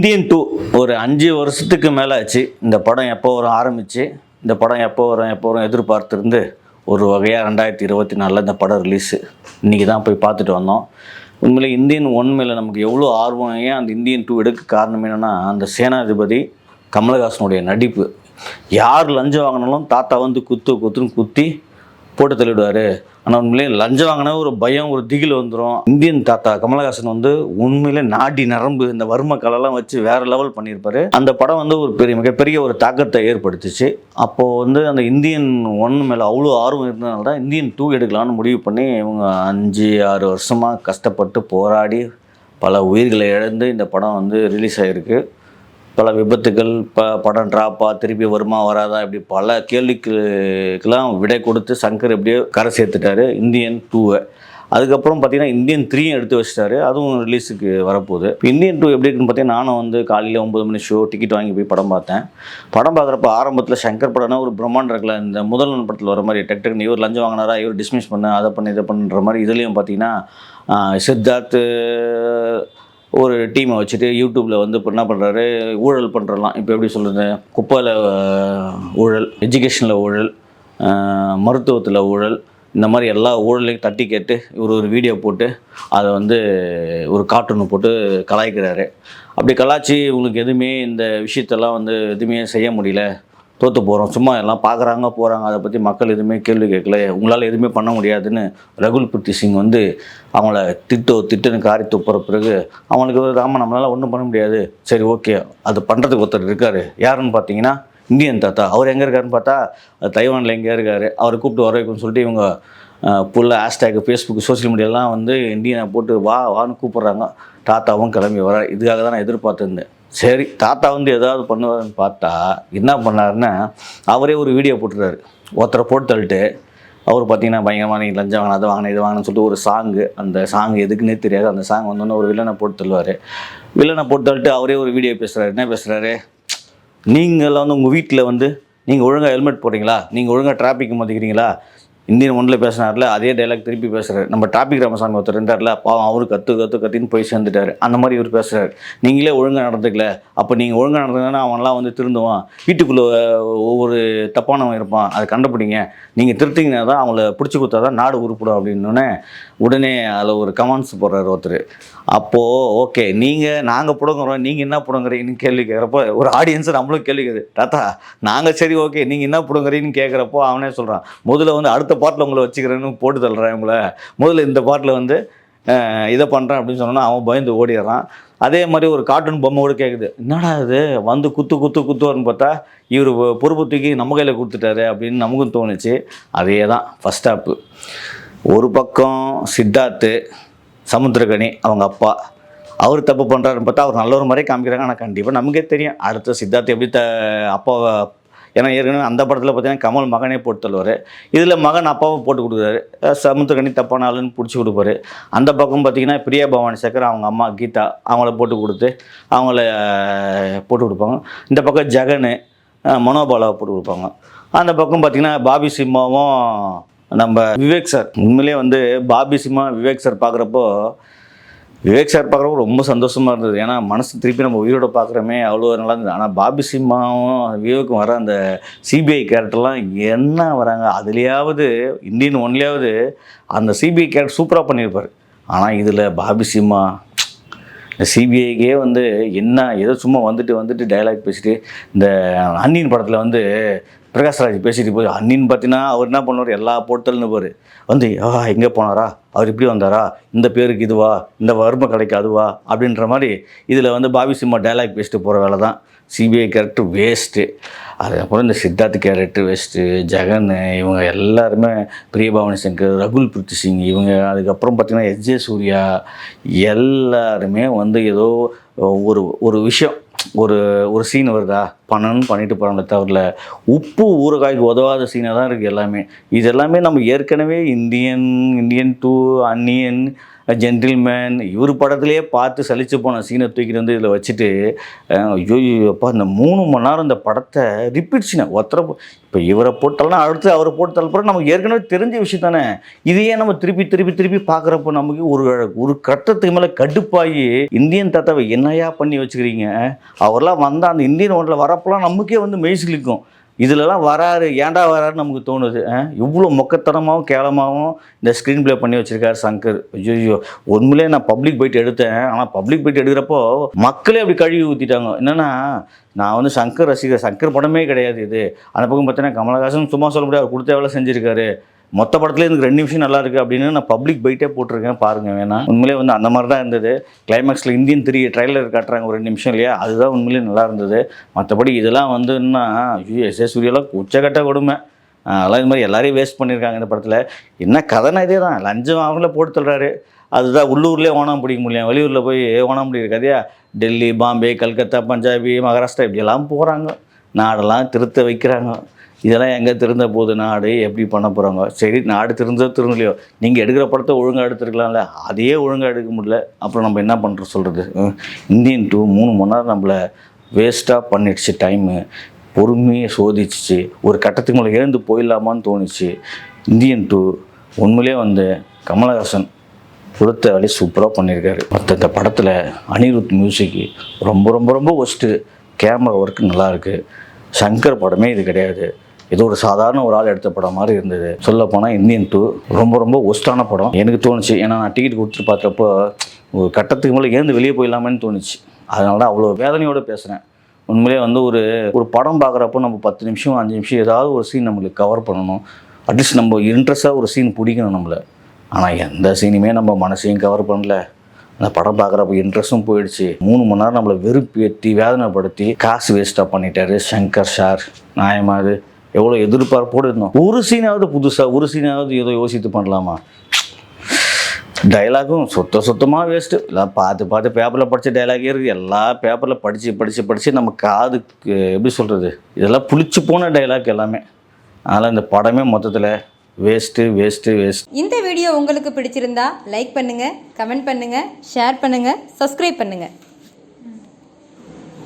Indian 2 ஒரு 5 வருஷத்துக்கு மேலே ஆச்சு. இந்த படம் எப்போ வரும் ஆரம்பிச்சு, இந்த படம் எப்போ வரும் எதிர்பார்த்துருந்து ஒரு வகையாக 2024 இந்த படம் ரிலீஸு. இன்றைக்கி தான் போய் பார்த்துட்டு வந்தோம். உண்மையிலே இந்தியன் 1 மேலே நமக்கு எவ்வளோ ஆர்வம், ஏன் அந்த இந்தியன் 2 எடுக்க காரணம் என்னென்னா, அந்த சேனாதிபதி கமலஹாசனுடைய நடிப்பு. யார் லஞ்சம் வாங்கினாலும் தாத்தா வந்து குத்துன்னு குத்தி போட்டு தள்ளிவிடுவார். ஆனால் உண்மையிலே லஞ்சம் வாங்கினா ஒரு பயம், ஒரு திகில் வந்துடும். இந்தியன் தாத்தா கமலஹாசன் வந்து உண்மையிலே நாடி நரம்பு, இந்த வர்ம கலைலாம் வச்சு வேறு லெவல் பண்ணியிருப்பார். அந்த படம் வந்து ஒரு மிகப்பெரிய ஒரு தாக்கத்தை ஏற்படுத்திச்சு. அப்போது வந்து அந்த இந்தியன் 1 மேலே அவ்வளோ ஆர்வம் இருந்ததுனால தான் இந்தியன் 2 எடுக்கலான்னு முடிவு பண்ணி இவங்க 5-6 வருஷமாக கஷ்டப்பட்டு போராடி பல உயிர்களை இழந்து இந்த படம் வந்து ரிலீஸ் ஆகிருக்கு. பல விபத்துகள், படம் ட்ராப்பா, திருப்பி வருமா வராதா, இப்படி பல கேள்விக்கெல்லாம் விடை கொடுத்து சங்கர் எப்படியோ கரை சேர்த்துட்டாரு இந்தியன் 2. அதுக்கப்புறம் பார்த்தீங்கன்னா இந்தியன் 3 எடுத்து வச்சிட்டாரு. அதுவும் ரிலீஸுக்கு வரப்போகுது. இப்போ இந்தியன் 2 எப்படி இருக்குன்னு பார்த்தீங்கன்னா, நானும் வந்து காலையில் 9 மணி ஷோ டிக்கெட் வாங்கி போய் படம் பார்த்தேன். படம் பார்க்குறப்ப ஆரம்பத்தில் சங்கர் படம்னா ஒரு பிரம்மாண்டம் இருக்குல்ல, இந்த முதல்வன் படத்தில் வர மாதிரி டக்குன்னு இவர் லஞ்சம் வாங்கினாரா, இவர் டிஸ்மிஸ் பண்ண, அதை பண்ண இதை பண்ணுற மாதிரி. இதுலேயும் பார்த்தீங்கன்னா சித்தார்த்து ஒரு டீமை வச்சுட்டு யூடியூப்பில் வந்து இப்போ என்ன பண்ணுறாரு, ஊழல் பண்ணுறலாம். இப்போ எப்படி சொல்கிறது, குப்பையில் ஊழல், எஜுகேஷனில் ஊழல், மருத்துவத்தில் ஊழல், இந்த மாதிரி எல்லா ஊழலையும் தட்டி கேட்டு இவர் ஒரு வீடியோ போட்டு அதை வந்து ஒரு கார்ட்டூனை போட்டு கலாய்க்கிறாரு. அப்படி கலாய்ச்சி உங்களுக்கு எதுவுமே இந்த விஷயத்தெல்லாம் வந்து எதுவுமே செய்ய முடியல, தோற்று போகிறோம், சும்மா எல்லாம் பார்க்குறாங்க போகிறாங்க, அதை பற்றி மக்கள் எதுவுமே கேள்வி கேட்கல, உங்களால் எதுவுமே பண்ண முடியாதுன்னு ரகுல் பிரீத் சிங் வந்து அவங்கள திட்டுன்னு காரி துப்புற பிறகு அவங்களுக்கு ராம நம்மளால் ஒன்றும் பண்ண முடியாது, சரி ஓகே அது பண்ணுறதுக்கு ஒருத்தர் இருக்கார். யாருன்னு பார்த்தீங்கன்னா இந்தியன் தாத்தா. அவர் எங்கே இருக்காருன்னு பார்த்தா தைவானில் எங்கே இருக்கார். அவரை கூப்பிட்டு வர வைக்கணும்னு சொல்லிட்டு இவங்க ஃபுல்லாக ஹேஷ்டேக் ஃபேஸ்புக் சோசியல் மீடியாலாம் வந்து இந்தியனை போட்டு வான்னு கூப்பிட்றாங்க. தாத்தாவும் கிளம்பி வர. இதுக்காக தான் நான் எதிர்பார்த்துருந்தேன். சரி, தாத்தா வந்து ஏதாவது பண்ணுவாருன்னு பார்த்தா என்ன பண்ணாருன்னா, அவரே ஒரு வீடியோ போட்டுறாரு. ஒருத்தரை போட்டு தள்ளிட்டு அவர் பார்த்தீங்கன்னா பயங்கரமாக நீ லஞ்சம் வாங்கினா, அதை வாங்கினா, இதை வாங்கினு சொல்லிட்டு ஒரு சாங்கு, அந்த சாங் எதுக்குன்னே தெரியாது. அந்த சாங் வந்தோன்னே ஒரு வில்லனை போட்டு தள்ளுவார். வில்லனை போட்டு தள்ளிட்டு அவரே ஒரு வீடியோ பேசுகிறாரு. என்ன பேசுகிறாரு, நீங்களாம் வந்து உங்கள் வீட்டில் வந்து நீங்கள் ஒழுங்காக ஹெல்மெட் போடுறீங்களா, நீங்கள் ஒழுங்காக டிராஃபிக் மதிக்கிறீங்களா, இந்தியன் 1 பேசினார்ல அதே டைலாக் திருப்பி பேசுகிறார். நம்ம டிராபிக் ராமசாமி ஒருத்தர் இருந்தார்ல, பாவம் அவரு கத்தின்னு போய் சேர்ந்துட்டார். அந்த மாதிரி இவர் பேசுகிறார். நீங்களே ஒழுங்காக நடந்துக்கல, அப்போ நீங்கள் ஒழுங்காக நடந்ததுன்னா அவன்லாம் வந்து திருந்துவான், வீட்டுக்குள்ளே ஒவ்வொரு தப்பானவன் இருப்பான், அதை கண்டுபிடிங்க, நீங்கள் திருத்திங்கன்னா தான் அவங்கள பிடிச்சி கொடுத்தா தான் நாடு உருப்படும் அப்படின்னோடனே உடனே அதில் ஒரு கமெண்ட்ஸ் போடுறாரு ஒருத்தர். அப்போது ஓகே, நாங்கள் புடங்குறோம், நீங்கள் என்ன புடங்குறீங்கன்னு கேள்வி கேட்குறப்போ ஒரு ஆடியன்ஸை நம்மளும் கேள்வி கேட்குது. தாத்தா நாங்கள் சரி ஓகே, நீங்கள் என்ன புடங்குறீங்கன்னு கேட்குறப்போ அவனே சொல்கிறான், முதல்ல வந்து அடுத்த பாட்டில் உங்களை வச்சுக்கிறேன்னு போட்டு தள்ளுறேன் உங்களை, முதல்ல இந்த பாட்டில் வந்து இதை பண்ணுறேன் அப்படின்னு சொன்னோன்னா அவன் பயந்து ஓடிடுறான். அதே மாதிரி ஒரு கார்ட்டூன் பொம்மை கூட கேட்குது, என்னடா இது வந்து குத்துவார்னு பார்த்தா இவர் பொறுப்பு தூக்கி நம்ம கையில் கொடுத்துட்டாரு அப்படின்னு நமக்கும் தோணுச்சு. அதே தான் ஃபஸ்ட் ஸ்டாப்பு. ஒரு பக்கம் சித்தார்த்து சமுத்திரகனி அவங்க அப்பா, அவர் தப்பு பண்ணுறாருன்னு பார்த்தா அவர் நல்ல ஒரு மாதிரியே காமிக்கிறாங்க. ஆனால் கண்டிப்பாக நமக்கே தெரியும் அடுத்த சித்தார்த்து எப்படி அப்பாவை, ஏன்னா ஏற்கனவே அந்த படத்தில் பார்த்தீங்கன்னா கமல் மகனே போட்டு தள்ளுவார். இதில் மகன் அப்பாவை போட்டு கொடுக்குறாரு. சமுத்திரகனி தப்பான ஆளுன்னு பிடிச்சி கொடுப்பாரு. அந்த பக்கம் பார்த்தீங்கன்னா பிரியா பவானி சங்கர் அவங்க அம்மா கீதா அவங்கள போட்டு கொடுத்து அவங்கள போட்டு கொடுப்பாங்க. இந்த பக்கம் ஜெகன் மனோபாலாவை போட்டு கொடுப்பாங்க. அந்த பக்கம் பார்த்தீங்கன்னா பாபி சிம்மாவும் நம்ம விவேக் சார். உண்மையிலே வந்து பாபி சிம்மா விவேக் சார் பார்க்குறப்போ ரொம்ப சந்தோஷமாக இருந்தது. ஏன்னா மனசு திருப்பி நம்ம உயிரோட பார்க்குறோமே, அவ்வளோ நல்லா இருந்தது. ஆனால் பாபி சிம்மாவும் விவேக்கும் வர அந்த சிபிஐ கேரக்டர்லாம் என்ன வராங்க, அதுலேயாவது இந்தியன் 1 அந்த சிபிஐ கேரக்டர் சூப்பராக பண்ணியிருப்பார். ஆனால் இதில் பாபி சிம்மா இந்த சிபிஐக்கே வந்து என்ன ஏதோ சும்மா வந்துட்டு டைலாக் பேசிட்டு, இந்த அன்னியின் படத்தில் வந்து பிரகாஷ்ராஜ் பேசிட்டு போய் அன்னின்னு பார்த்தீங்கன்னா அவர் என்ன பண்ணுவார், எல்லா போர்ட்டல்னு போர் வந்து எங்கே போனாரா, அவர் இப்படி வந்தாரா, இந்த பேருக்கு இதுவா, இந்த வறுமை கடைக்கு அதுவா அப்படின்ற மாதிரி இதில் வந்து பாபி சிம்மா டைலாக் பேசிட்டு போகிற வேலை தான். CBI character waste. அதுக்கப்புறம் இந்த சித்தார்த் கேரக்டர் வேஸ்ட்டு, ஜெகன் இவங்க எல்லாருமே, பிரியபவானி சங்கர், ரகுல் பிரீத் சிங் இவங்க, அதுக்கப்புறம் பார்த்திங்கன்னா எஸ்ஜே சூர்யா எல்லாருமே வந்து ஏதோ ஒரு விஷயம், ஒரு சீன் வருதா பண்ணிட்டு போகிறாங்களே தவிர உப்பு ஊறுகாய்க்கு உதவாத சீனாக தான் இருக்குது எல்லாமே. இது எல்லாமே நம்ம ஏற்கனவே இந்தியன் 2 அன்னியன் ஜென்டில்மேன் இவர் படத்துலேயே பார்த்து சலிச்சு போன சீனை தூக்கிட்டு வந்து இதில் வச்சுட்டு ஐயோ அப்பா இந்த 3 மணி நேரம் இந்த படத்தை ரிப்பீட் சீனை இப்போ இவரை போட்டாலும் அடுத்து அவரை போட்டு தள்ளப்புறம் நமக்கு ஏற்கனவே தெரிஞ்ச விஷயம் தானே. இதையே நம்ம திருப்பி பார்க்குறப்போ நமக்கு ஒரு கட்டத்துக்கு மேலே கடுப்பாகி இந்தியன் தாத்தாவை என்னையா பண்ணி வச்சுக்கிறீங்க, அவரெல்லாம் வந்தால் அந்த இந்தியன் ஒன்றில் வரப்போலாம் நமக்கே வந்து மெய்சிலிக்கும். இதிலலாம் வராரு ஏன்டா வராருன்னு நமக்கு தோணுது. இவ்வளோ மொக்கத்தனமாகவும் கேவலமாகவும் இந்த ஸ்க்ரீன் ப்ளே பண்ணி வச்சுருக்காரு சங்கர். ஐயோ உண்மையிலே நான் பப்ளிக் பைட் எடுத்தேன். ஆனால் பப்ளிக் பைட் எடுக்கிறப்போ மக்களே அப்படி கழுவி ஊற்றிட்டாங்க. என்னென்னா நான் வந்து சங்கர் ரசிகர், சங்கர் படமே கிடையாது இது. அந்த பக்கம் பார்த்தீங்கன்னா கமலஹாசன் சும்மா சொல்ல முடியாது, அவர் கொடுத்த எவ்வளோ செஞ்சுருக்காரு, மொத்த படத்துலேயே எனக்கு 2 நிமிஷம் நல்லா இருக்குது அப்படின்னு நான் பப்ளிக் பைட்டே போட்டிருக்கேன் பாருங்கள் வேணா. உண்மையிலே வந்து அந்த மாதிரி தான் இருந்தது. கிளைமேக்ஸில் இந்தியன் 3 ட்ரைலர் காட்டுறாங்க ஒரு 2 நிமிஷம் இல்லையா, அதுதான் உண்மையிலே நல்லா இருந்தது. மற்றபடி இதெல்லாம் வந்துன்னா எஸ் சூர்யாலாம் உச்சக்கட்ட கொடுமை. அதெல்லாம் இது மாதிரி எல்லாரையும் வேஸ்ட் பண்ணியிருக்காங்க இந்த படத்தில். என்ன கதைனா இதே தான், லஞ்சம் அவங்களே போட்டு தள்ளுறாரு. அதுதான் உள்ளூர்லேயே ஓணம் பிடிக்க முடியல, வெளியூரில் போய் ஓணம் பிடிக்கிற கதையா. டெல்லி, பாம்பே, கல்கத்தா, பஞ்சாபி, மகாராஷ்டிரா இப்படியெல்லாம் போகிறாங்க, நாடெல்லாம் திருத்த வைக்கிறாங்க. இதெல்லாம் எங்கே திருந்த போகுது நாடு, எப்படி பண்ண போகிறாங்க? சரி நாடு திருந்தலையோ, நீங்கள் எடுக்கிற படத்தை ஒழுங்காக எடுத்துருக்கலாம்ல, அதையே ஒழுங்காக எடுக்க முடியல, அப்புறம் நம்ம என்ன பண்ணுறோம் சொல்கிறது. இந்தியன் 2 3 மணி நேரம் நம்மளை வேஸ்ட்டாக பண்ணிடுச்சு டைமு. பொறுமையை சோதிச்சிச்சு. ஒரு கட்டத்துக்கு மேலே எழுந்து போயிடலாமான்னு தோணுச்சு. இந்தியன் 2 உண்மையிலே வந்து கமலஹாசன் கொடுத்த வேலையை சூப்பராக பண்ணியிருக்காரு. மற்ற இந்த படத்தில் அனிருத் மியூசிக்கு ரொம்ப ரொம்ப ரொம்ப ஒஸ்ட்டு. கேமரா ஒர்க்கு நல்லாயிருக்கு. சங்கர் படமே இது கிடையாது, ஏதோ ஒரு சாதாரண ஒரு ஆள் எடுத்த படம் மாதிரி இருந்தது. சொல்லப்போனால் இந்தியன் 2 ரொம்ப ரொம்ப ஒஸ்ட்டான படம் எனக்கு தோணுச்சு. ஏன்னா நான் டிக்கெட் கொடுத்துட்டு பார்த்தப்போ ஒரு கட்டத்துக்கு மேலே ஏந்து வெளியே போயிடலாமேன்னு தோணுச்சு. அதனால தான் அவ்வளோ வேதனையோடு பேசுகிறேன். உண்மையிலே வந்து ஒரு படம் பார்க்குறப்போ நம்ம 10 நிமிஷம் 5 நிமிஷம் ஏதாவது ஒரு சீன் நம்மளுக்கு கவர் பண்ணணும். அட்லீஸ்ட் நம்ம இன்ட்ரெஸ்ட்டாக ஒரு சீன் பிடிக்கணும் நம்மளை. ஆனால் எந்த சீனுமே நம்ம மனசையும் கவர் பண்ணல. அந்த படம் பார்க்குறப்ப இன்ட்ரெஸ்ட்டும் போயிடுச்சு. 3 மணி நேரம் நம்மளை வெறுப்பேற்றி வேதனைப்படுத்தி காசு வேஸ்ட்டாக பண்ணிட்டாரு சங்கர் சார். நியாயமாக அது எவ்வளோ எதிர்பார்ப்போடு இருந்தோம். ஒரு சீனாவது புதுசாக, ஒரு சீனாவது ஏதோ யோசித்து பண்ணலாமா? டைலாகும் சுத்தமாக வேஸ்ட்டு. எல்லாம் பார்த்து பேப்பரில் படித்த டைலாகே இருக்குது. எல்லா பேப்பரில் படித்து நம்ம காதுக்கு எப்படி சொல்கிறது, இதெல்லாம் புளிச்சு போன டைலாக் எல்லாமே. அதனால் இந்த படமே மொத்தத்தில் வேஸ்ட்டு. இந்த வீடியோ உங்களுக்கு பிடிச்சிருந்தா லைக் பண்ணுங்கள், கமெண்ட் பண்ணுங்கள், ஷேர் பண்ணுங்கள், சப்ஸ்கிரைப் பண்ணுங்கள்.